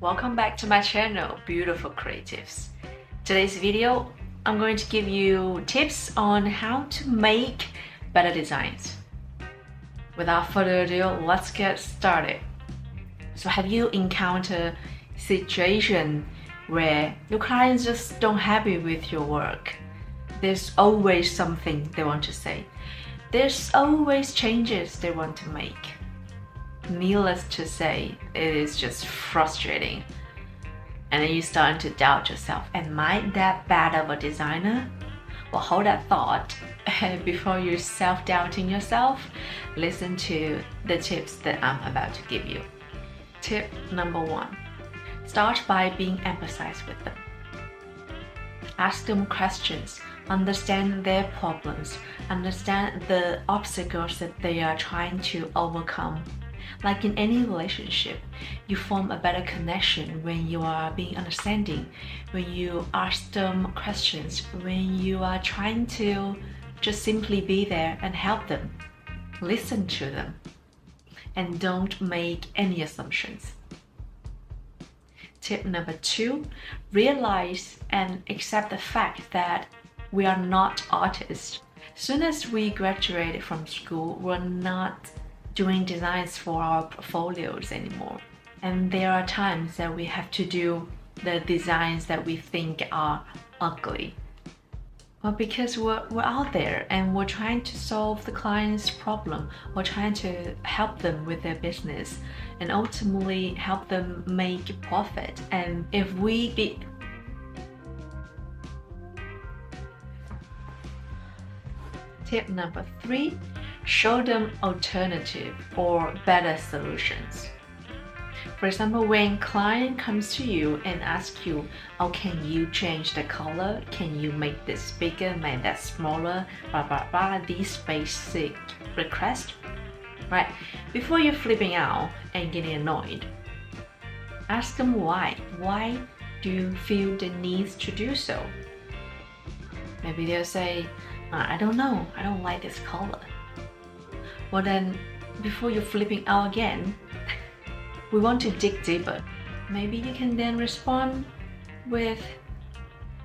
Welcome back to my channel, Beautiful Creatives. Today's video, I'm going to give you tips on how to make better designs. Without further ado, let's get started. So have you encountered a situation where your clients just don't happy with your work? There's always something they want to say. There's always changes they want to make. Needless to say, it is just frustrating. And then you start to doubt yourself. Am I that bad of a designer? Well, hold that thought. And before you self-doubting yourself, listen to the tips that I'm about to give you. Tip number 1. Start by being empathized with them. Ask them questions. Understand their problems. Understand the obstacles that they are trying to overcome. Like in any relationship, you form a better connection when you are being understanding, when you ask them questions, when you are trying to just simply be there and help them. Listen to them and don't make any assumptions. Tip number 2, realize and accept the fact that we are not artists. Soon as we graduated from school, we're not doing designs for our portfolios anymore. And there are times that we have to do the designs that we think are ugly. Well, because we're out there and we're trying to solve the client's problem. We're trying to help them with their business and ultimately help them make profit. And if we Tip number 3, show them alternative or better solutions. For example, when client comes to you and asks you, oh, can you change the color? Can you make this bigger, make that smaller, blah, blah, blah, these basic requests, right? Before you're flipping out and getting annoyed, ask them why. Why do you feel the need to do so? Maybe they'll say, I don't know, I don't like this color. Well then, before you're flipping out again, we want to dig deeper. Maybe you can then respond with,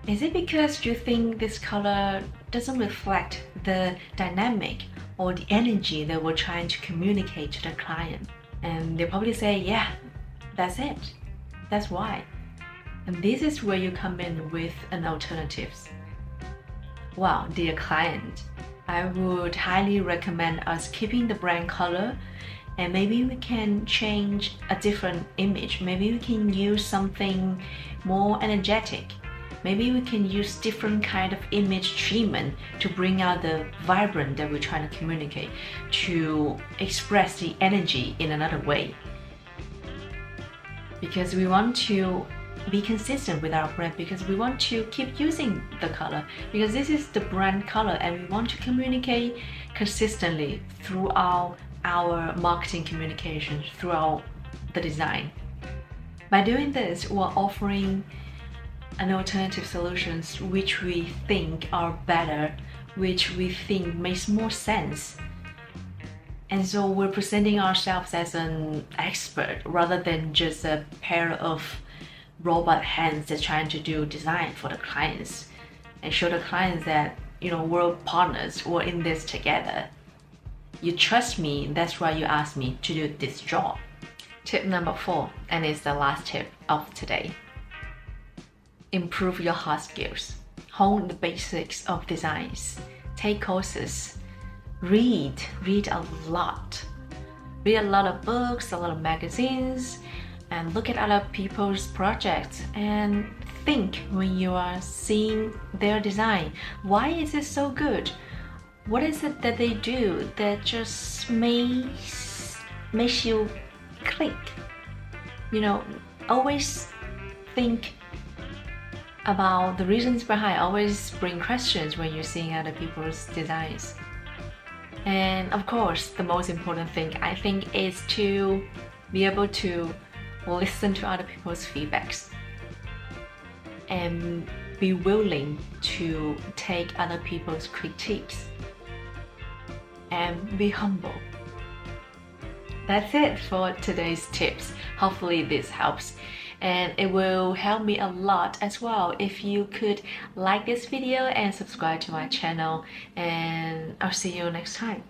is it because you think this color doesn't reflect the dynamic or the energy that we're trying to communicate to the client? And they'll probably say, yeah, that's it. That's why. And this is where you come in with an alternatives. Wow, dear client, I would highly recommend us keeping the brand color, and maybe we can change a different image. Maybe we can use something more energetic. Maybe we can use different kind of image treatment to bring out the vibrant that we're trying to communicate, to express the energy in another way. Because we want to be consistent with our brand, because we want to keep using the color, because this is the brand color and we want to communicate consistently throughout our marketing communications, throughout the design. By doing this, we're offering an alternative solutions which we think are better, which we think makes more sense. And so we're presenting ourselves as an expert rather than just a pair of robot hands that's trying to do design for the clients, and show the clients that, you know, we're partners, we're in this together. You trust me, that's why you asked me to do this job. Tip number 4, and it's the last tip of today. Improve your hard skills. Hone the basics of designs. Take courses. Read a lot. Read a lot of books, a lot of magazines, and look at other people's projects and think when you are seeing their design, why is it so good? What is it that they do that just makes you click? You know, always think about the reasons behind, always bring questions when you're seeing other people's designs. And of course, the most important thing I think is to be able to listen to other people's feedbacks and be willing to take other people's critiques and be humble. That's it for today's tips. Hopefully this helps. and it will help me a lot as well if you could like this video and subscribe to my channel, and I'll see you next time.